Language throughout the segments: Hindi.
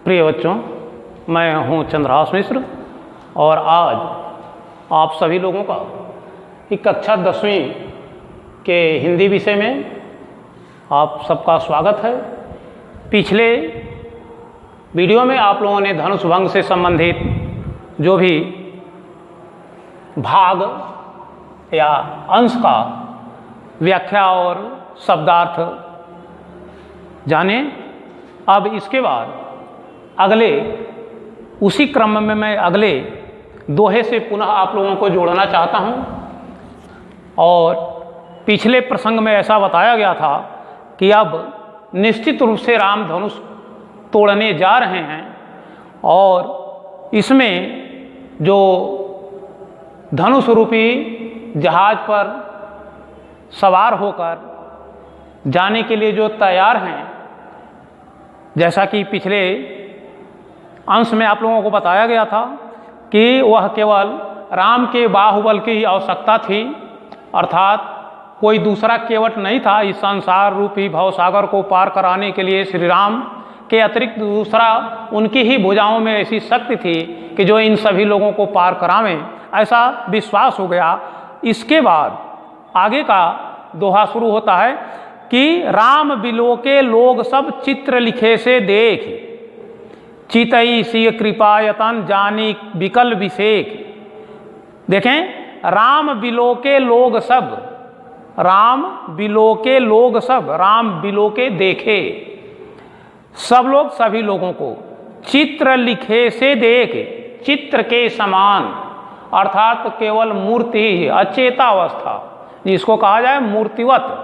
प्रिय बच्चों, मैं हूं चंद्रहास मिश्र और आज आप सभी लोगों का कक्षा 10वीं के हिंदी विषय में आप सबका स्वागत है। पिछले वीडियो में आप लोगों ने धनुष भंग से संबंधित जो भी भाग या अंश का व्याख्या और शब्दार्थ जाने। अब इसके बाद अगले उसी क्रम में मैं अगले दोहे से पुनः आप लोगों को जोड़ना चाहता हूं। और पिछले प्रसंग में ऐसा बताया गया था कि अब निश्चित रूप से राम धनुष तोड़ने जा रहे हैं और इसमें जो धनुष रूपी जहाज पर सवार होकर जाने के लिए जो तैयार हैं, जैसा कि पिछले अंश में आप लोगों को बताया गया था कि वह केवल राम के बाहुबल की ही आवश्यकता थी, अर्थात कोई दूसरा केवट नहीं था। इस संसार रूपी भवसागर को पार कराने के लिए श्री राम के अतिरिक्त दूसरा उनकी ही भुजाओं में ऐसी शक्ति थी कि जो इन सभी लोगों को पार करावें, ऐसा विश्वास हो गया। इसके बाद आगे का दोहा शुरू होता है कि राम बिलोके लोग सब चित्र लिखे से देख, चितई सिय कृपायतन जानी विकल विषेक। देखें, राम बिलोके लोग सब, राम बिलोके लोग सब, राम बिलोके देखे सब लोग, सभी लोगों को, चित्र लिखे से देख, चित्र के समान, अर्थात केवल मूर्ति, अचेतावस्था जिसको कहा जाए मूर्तिवत,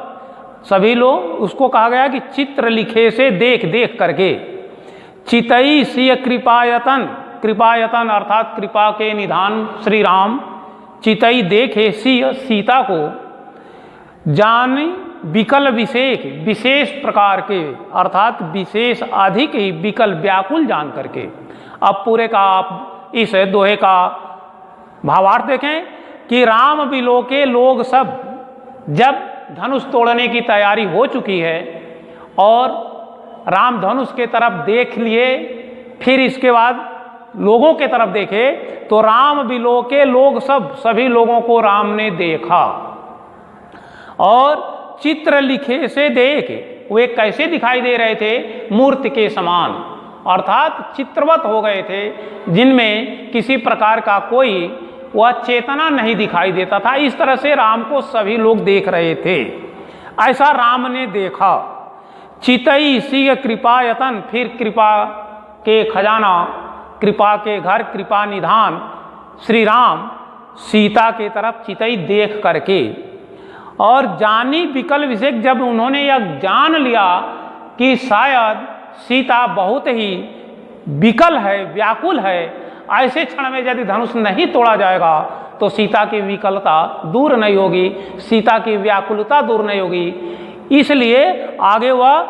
सभी लोग उसको कहा गया कि चित्र लिखे से देख देख करके। चितई सिय कृपायतन, कृपायतन अर्थात कृपा के निधान श्री राम, चितई देखे सिय सीता को, जान विकल विषेक, विशेष प्रकार के अर्थात विशेष अधिक ही विकल व्याकुल जान करके। अब पूरे का आप इस दोहे का भावार्थ देखें कि राम बिलोके लोग सब, जब धनुष तोड़ने की तैयारी हो चुकी है और राम धनुष के तरफ देख लिए, फिर इसके बाद लोगों के तरफ देखे तो राम बिलोके लोग सब, सभी लोगों को राम ने देखा और चित्र लिखे से देख, वे कैसे दिखाई दे रहे थे? मूर्ति के समान, अर्थात चित्रवत हो गए थे, जिनमें किसी प्रकार का कोई वह चेतना नहीं दिखाई देता था। इस तरह से राम को सभी लोग देख रहे थे, ऐसा राम ने देखा। चितई सिय कृपायतन, फिर कृपा के खजाना, कृपा के घर, कृपा निधान श्री राम सीता के तरफ चितई देख करके, और जानी विकल विषेक, जब उन्होंने यह जान लिया कि शायद सीता बहुत ही विकल है, व्याकुल है, ऐसे क्षण में यदि धनुष नहीं तोड़ा जाएगा तो सीता की विकलता दूर नहीं होगी, सीता की व्याकुलता दूर नहीं होगी। इसलिए आगे वह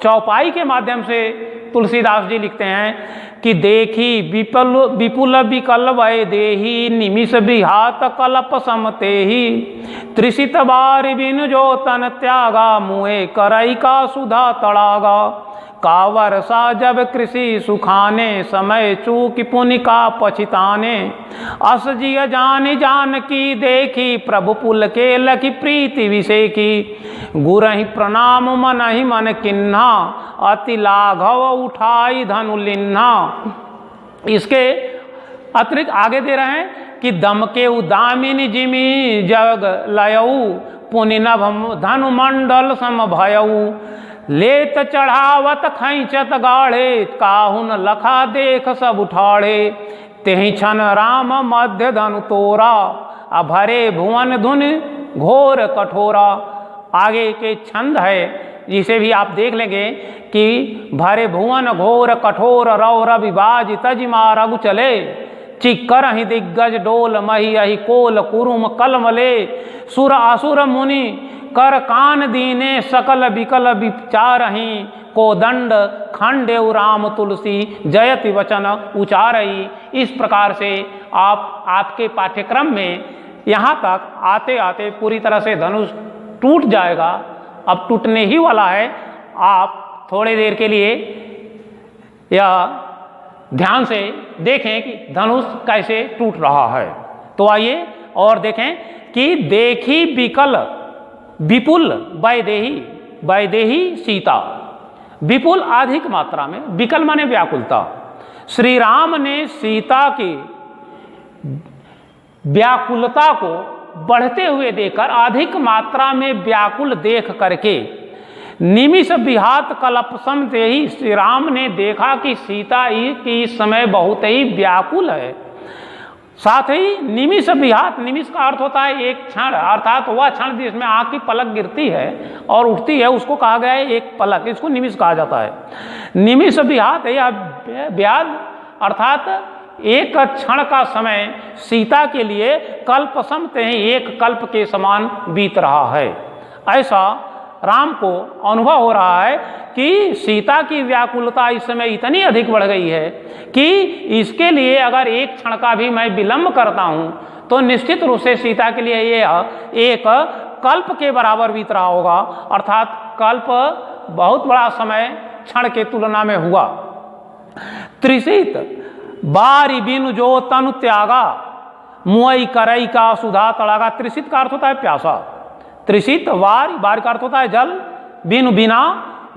चौपाई के माध्यम से तुलसीदास जी लिखते हैं कि देखी विपुल विकल वै देही, निमिष विहात कल्प समते ही, त्रिषित बार बिन जो तन त्यागा, मुए करई का सुधा तड़ागा, का वर्षा जब कृषि सुखाने, समय चूक पुनि का पछिताने, अस जिय जान जान की देखी, प्रभु पुल के लखी प्रीति विषेकी, गुरहि प्रणाम मन ही मन किन्हा, अति लाघव उठाई धनु लिन्हा। इसके अतिरिक्त आगे दे रहे हैं कि दम के उदामिनी जिमी जग लयऊ, पुनि नभ धनु मंडल सम भयऊ, लेत चढ़ावत खैचत गाढ़े, काहुन लखा देख सब उठाड़े, तेहि छन राम मध्य धनु तोरा, अभरे भुवन धुन घोर कठोरा। आगे के छंद है जिसे भी आप देख लेंगे कि भरे भुवन घोर कठोर, रौ रवि बाज तज मारगु चले, चिक्कर ही दिग्गज डोल मही अहि कोल, कुरुम कलमले, सुर असुर मुनि कर कान दीने, सकल विकल विचारहि, को दंड खंडेउ राम तुलसी, जयति वचन उचारई। इस प्रकार से आपके पाठ्यक्रम में यहाँ तक आते आते पूरी तरह से धनुष टूट जाएगा। अब टूटने ही वाला है। आप थोड़ी देर के लिए या ध्यान से देखें कि धनुष कैसे टूट रहा है। तो आइए और देखें कि देखी विकल विपुल वैदेही सीता, विपुल अधिक मात्रा में, विकल माने व्याकुलता। श्री राम ने सीता की व्याकुलता को बढ़ते हुए देखकर, अधिक मात्रा में व्याकुल देख करके, निमिष विहात कल्पसम से ही श्री राम ने देखा कि सीता की इस समय बहुत ही व्याकुल है। साथ ही निमिष विहात, निमिष का अर्थ होता है एक क्षण, अर्थात वह क्षण जिसमें आँख की पलक गिरती है और उठती है, उसको कहा गया है एक पलक, इसको निमिष कहा जाता है। निमिष विहात या व्याध अर्थात एक क्षण का समय सीता के लिए कल्पसम से ही एक कल्प के समान बीत रहा है। ऐसा राम को अनुभव हो रहा है कि सीता की व्याकुलता इस समय इतनी अधिक बढ़ गई है कि इसके लिए अगर एक क्षण का भी मैं विलंब करता हूं तो निश्चित रूप से सीता के लिए यह एक कल्प के बराबर बीत रहा होगा, अर्थात कल्प बहुत बड़ा समय क्षण के तुलना में हुआ। त्रिषित बारी बिनु जो तनु त्यागा, मुई करई का सुधा तड़ागा। त्रिषित का अर्थ होता है प्यासा, त्रिषित बार का अर्थ होता है जल, बिनु बिना,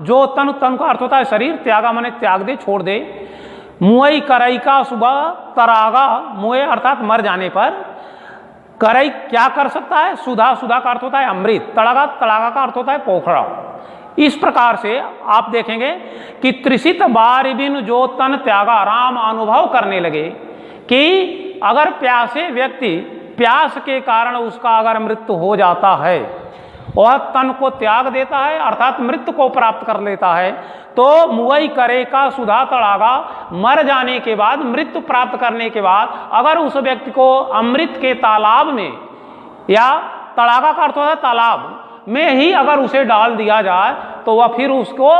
जो तनु का अर्थ होता है शरीर, त्यागा माने त्याग दे, छोड़ दे। मुई करई का सुबह तरागा, मुए अर्थात मर जाने पर, करई क्या कर सकता है, सुधा का अर्थ होता है अमृत, तड़ागा का अर्थ होता है पोखरा। इस प्रकार से आप देखेंगे कि त्रिषित बार बिनु जो तन त्यागा, राम अनुभव करने लगे कि अगर प्यासे व्यक्ति, प्यास के कारण उसका अगर मृत्यु हो जाता है, वह तन को त्याग देता है अर्थात मृत्यु को प्राप्त कर लेता है, तो मुवई करे का सुधा तड़ागा, मर जाने के बाद, मृत्यु प्राप्त करने के बाद अगर उस व्यक्ति को अमृत के तालाब में, या तड़ागा का अर्थ होता है तालाब में ही अगर उसे डाल दिया जाए तो वह फिर उसको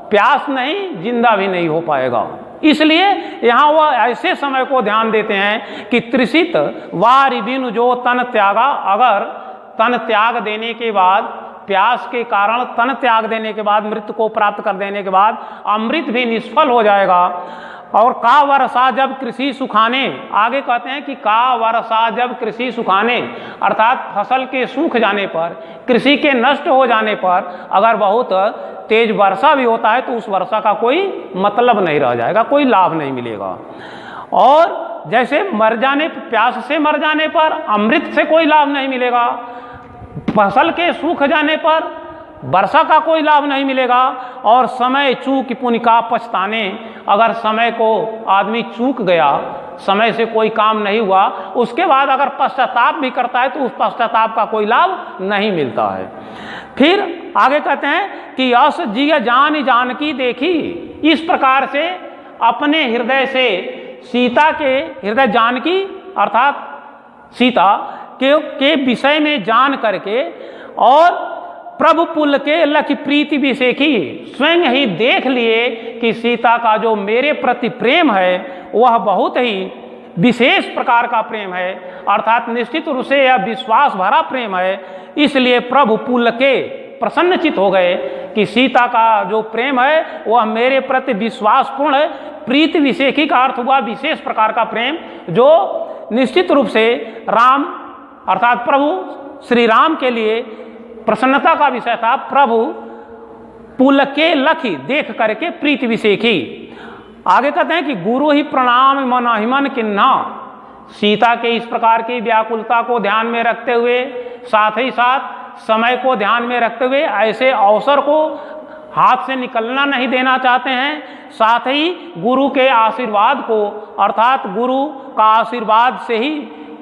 प्यास नहीं, जिंदा भी नहीं हो पाएगा। इसलिए यहाँ वह ऐसे समय को ध्यान देते हैं कि त्रिषित वारि बिनु जो तन त्यागा, अगर तन त्याग देने के बाद, प्यास के कारण तन त्याग देने के बाद, मृत्यु को प्राप्त कर देने के बाद अमृत भी निष्फल हो जाएगा। और का वर्षा जब कृषि सुखाने, आगे कहते हैं कि का वर्षा जब कृषि सुखाने, अर्थात फसल के सूख जाने पर, कृषि के नष्ट हो जाने पर अगर बहुत तेज वर्षा भी होता है तो उस वर्षा का कोई मतलब नहीं रह जाएगा, कोई लाभ नहीं मिलेगा। और जैसे मर जाने, प्यास से मर जाने पर अमृत से कोई लाभ नहीं मिलेगा, फसल के सूख जाने पर वर्षा का कोई लाभ नहीं मिलेगा। और समय चूक पुनिका पछताने, अगर समय को आदमी चूक गया, समय से कोई काम नहीं हुआ, उसके बाद अगर पश्चाताप भी करता है तो उस पश्चाताप का कोई लाभ नहीं मिलता है। फिर आगे कहते हैं कि यश जिय जान की देखी, इस प्रकार से अपने हृदय से सीता के हृदय, जानकी अर्थात सीता के विषय में जान करके, और प्रभु पुल के लख प्रीति विषेखी, स्वयं ही देख लिए कि सीता का जो मेरे प्रति प्रेम है वह बहुत ही विशेष प्रकार का प्रेम है, अर्थात निश्चित रूप से यह विश्वास भरा प्रेम है। इसलिए प्रभु पुल के प्रसन्नचित हो गए कि सीता का जो प्रेम है वह मेरे प्रति विश्वासपूर्ण है। प्रीति विषेखी का अर्थ हुआ विशेष प्रकार का प्रेम, जो निश्चित रूप से राम अर्थात प्रभु श्री राम के लिए प्रसन्नता का विषय था। प्रभु पुल के लखी देख करके प्रीति विषेखी। आगे कहते हैं कि गुरु ही प्रणाम मन अहिमन किन्ना, सीता के इस प्रकार की व्याकुलता को ध्यान में रखते हुए, साथ ही साथ समय को ध्यान में रखते हुए, ऐसे अवसर को हाथ से निकलना नहीं देना चाहते हैं। साथ ही गुरु के आशीर्वाद को, अर्थात गुरु का आशीर्वाद से ही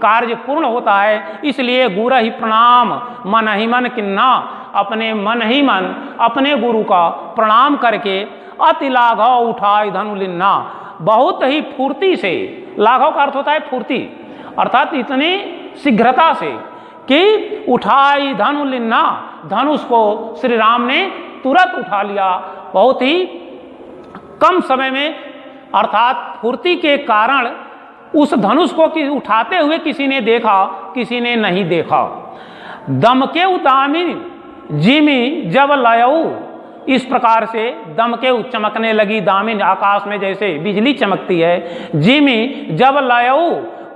कार्य पूर्ण होता है। इसलिए गुरु ही प्रणाम मन ही मन किन्ना, अपने मन ही मन अपने गुरु का प्रणाम करके अति लाघव उठाए धनु लिन्ना, बहुत ही फुर्ती से, लाघव का अर्थ होता है फुर्ती, अर्थात इतनी शीघ्रता से कि उठाई धनु लिन्ना, धनुष को श्री राम ने तुरंत उठा लिया, बहुत ही कम समय में, अर्थात फुर्ती के कारण उस धनुष को उठाते हुए किसी ने देखा, किसी ने नहीं देखा। दमके उदामी जिमी जब लयऊ, इस प्रकार से दमके चमकने लगी दामिन आकाश में जैसे बिजली चमकती है। जिमी जब लयऊ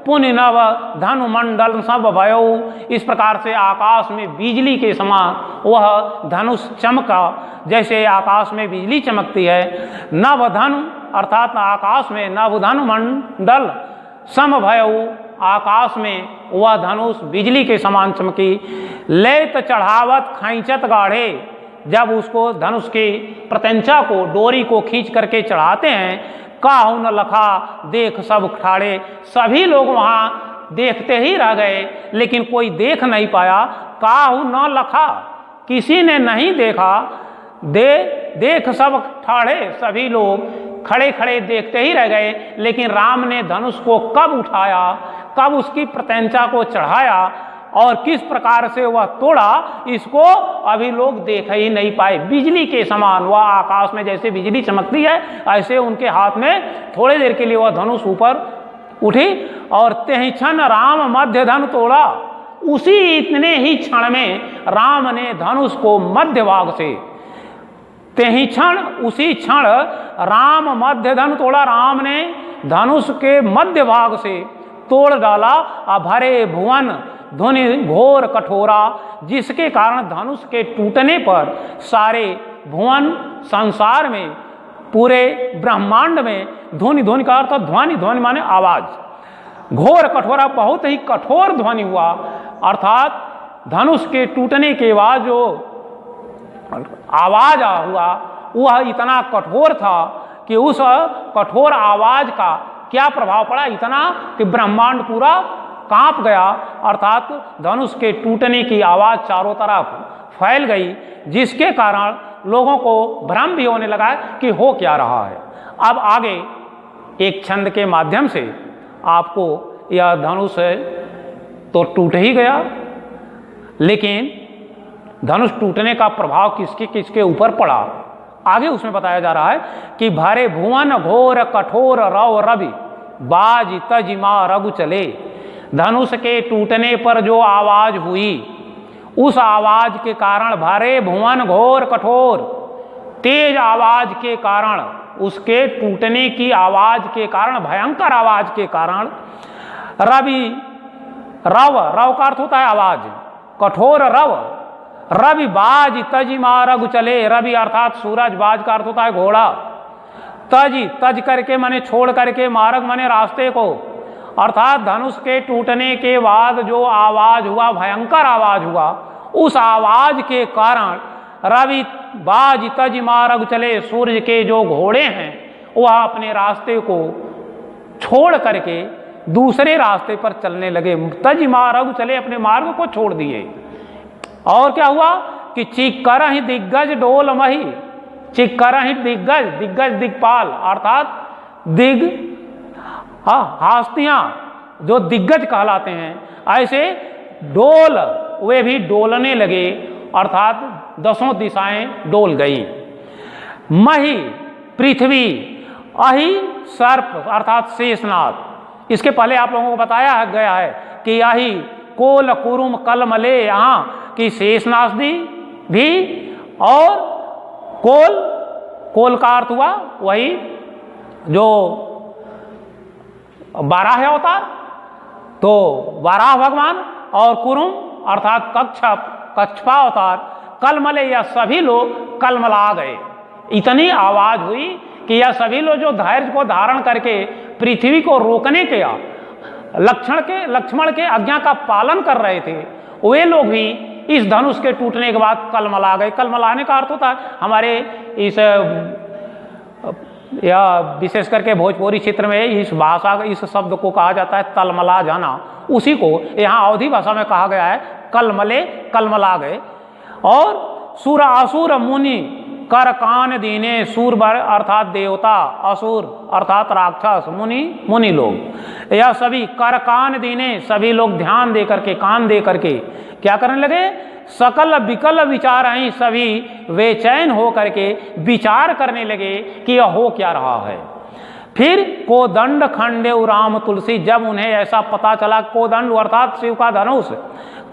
पुण्य नव धनु मंडल सब भयऊ, इस प्रकार से आकाश में बिजली के समान वह धनुष चमका जैसे आकाश में बिजली चमकती है। नव धनु अर्थात आकाश में नव धनु मंडल सम भयऊ, आकाश में वह धनुष बिजली के समान चमकी। लेत चढ़ावत खैंचत गाढ़े, जब उसको धनुष की प्रत्यंचा को डोरी को खींच करके चढ़ाते हैं। काहू न लखा देख सब ठाड़े, सभी लोग वहाँ देखते ही रह गए लेकिन कोई देख नहीं पाया। काहू न लखा, किसी ने नहीं देखा। देख सब ठाड़े, सभी लोग खड़े खड़े देखते ही रह गए लेकिन राम ने धनुष को कब उठाया, कब उसकी प्रत्यंचा को चढ़ाया और किस प्रकार से वह तोड़ा, इसको अभी लोग देख ही नहीं पाए। बिजली के समान वह आकाश में जैसे बिजली चमकती है ऐसे उनके हाथ में थोड़ी देर के लिए वह धनुष ऊपर उठी और तेहि क्षण राम मध्य धनु तोड़ा। उसी इतने ही क्षण में राम ने धनुष को मध्य भाग से, तेहि क्षण उसी क्षण राम मध्य धनु तोड़ा, राम ने धनुष के मध्य भाग से तोड़ डाला। अभरे भुवन ध्वनि घोर कठोरा, जिसके कारण धनुष के टूटने पर सारे भुवन संसार में पूरे ब्रह्मांड में ध्वनि, ध्वनि का अर्थ ध्वनि, ध्वनि माने आवाज, घोर कठोरा बहुत ही कठोर ध्वनि हुआ। अर्थात धनुष के टूटने के बाद जो आवाज हुआ वह इतना कठोर था कि उस कठोर आवाज का क्या प्रभाव पड़ा, इतना कि ब्रह्मांड पूरा कांप गया। अर्थात धनुष के टूटने की आवाज चारों तरफ फैल गई जिसके कारण लोगों को भ्रम भी होने लगा कि हो क्या रहा है। अब आगे एक छंद के माध्यम से आपको यह धनुष तो टूट ही गया लेकिन धनुष टूटने का प्रभाव किसके किसके ऊपर पड़ा, आगे उसमें बताया जा रहा है कि भारे भुवन घोर कठोर रव रवि बाज तजिमा रघु चले। धनुष के टूटने पर जो आवाज हुई उस आवाज के कारण भारे भुवन घोर कठोर, तेज आवाज के कारण, उसके टूटने की आवाज के कारण, भयंकर आवाज के कारण रवि, रव, रव का अर्थ होता है आवाज, कठोर रव, रवि बाज तजिमा रघु चले। रवि अर्थात सूरज, बाज का अर्थ होता है घोड़ा, तज, तज करके माने छोड़ करके, मार्ग माने रास्ते को। अर्थात धनुष के टूटने के बाद जो आवाज हुआ, भयंकर आवाज हुआ, उस आवाज के कारण रवि बाज तज मार्ग चले, सूर्य के जो घोड़े हैं वह अपने रास्ते को छोड़ करके दूसरे रास्ते पर चलने लगे। तज मार्ग चले, अपने मार्ग को छोड़ दिए। और क्या हुआ कि चिक्कर ही दिग्गज डोल मही, चिक्कर ही दिग्गज, दिग्गज दिग्पाल अर्थात दिग, हस्तियां जो दिग्गज कहलाते हैं, ऐसे डोल वे भी डोलने लगे अर्थात दसों दिशाएं डोल गई। मही पृथ्वी, अहि सर्प अर्थात शेषनाग। इसके पहले आप लोगों को बताया गया है कि अहि कोल कुरुम कलमले, यहाँ की शेषनाग भी और कोल, कोल का अर्थ हुआ वही जो बारह अवतार, तो बारह भगवान, और कुरुम अर्थात कच्छप, कच्छपा अवतार, कलमले, यह सभी लोग कलमला गए। इतनी आवाज हुई कि यह सभी लोग जो धैर्य को धारण करके पृथ्वी को रोकने के लक्ष्मण के आज्ञा का पालन कर रहे थे, वे लोग भी इस धनुष के टूटने के बाद कलमला गए। कलमलाने का अर्थ होता है हमारे इस या विशेष करके भोजपुरी क्षेत्र में इस भाषा, इस शब्द को कहा जाता है तलमला जाना। उसी को यहाँ अवधी भाषा में कहा गया है कलमले, कलमला गए। और सुर असुर मुनि कर कान दीने, सूर अर्थात देवता, असुर अर्थात राक्षस, मुनि मुनि लोग, यह सभी कर कान दीने, सभी लोग ध्यान दे करके, कान दे करके क्या करने लगे, सकल विकल विचार हैं, सभी बेचैन हो करके विचार करने लगे कि यह हो क्या रहा है। फिर कोदंड खंडेव राम तुलसी, जब उन्हें ऐसा पता चला, कोदंड अर्थात शिव का धनुष,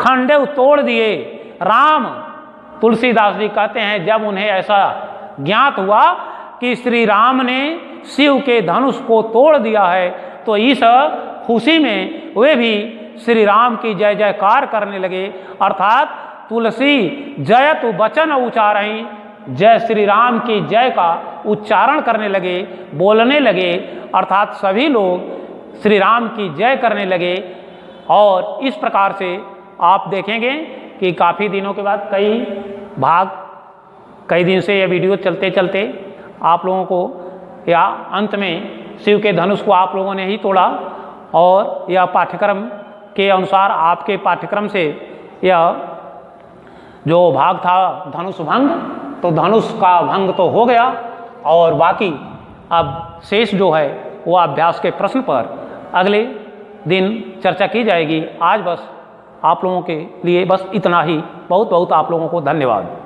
खंडेव तोड़ दिए राम तुलसीदास जी कहते हैं जब उन्हें ऐसा ज्ञात हुआ कि श्री राम ने शिव के धनुष को तोड़ दिया है, तो इस खुशी में वे भी श्री राम की जय जयकार करने लगे। अर्थात तुलसी जय तु वचन उच्चारई, जय श्री राम की जय का उच्चारण करने लगे, बोलने लगे। अर्थात सभी लोग श्री राम की जय करने लगे। और इस प्रकार से आप देखेंगे कि काफ़ी दिनों के बाद कई दिन से यह वीडियो चलते चलते आप लोगों को या अंत में शिव के धनुष को आप लोगों ने ही तोड़ा। और यह पाठ्यक्रम के अनुसार आपके पाठ्यक्रम से यह जो भाग था धनुष भंग, तो धनुष का भंग तो हो गया और बाकी अब शेष जो है वो अभ्यास के प्रश्न पर अगले दिन चर्चा की जाएगी। आज बस आप लोगों के लिए बस इतना ही। बहुत बहुत आप लोगों को धन्यवाद।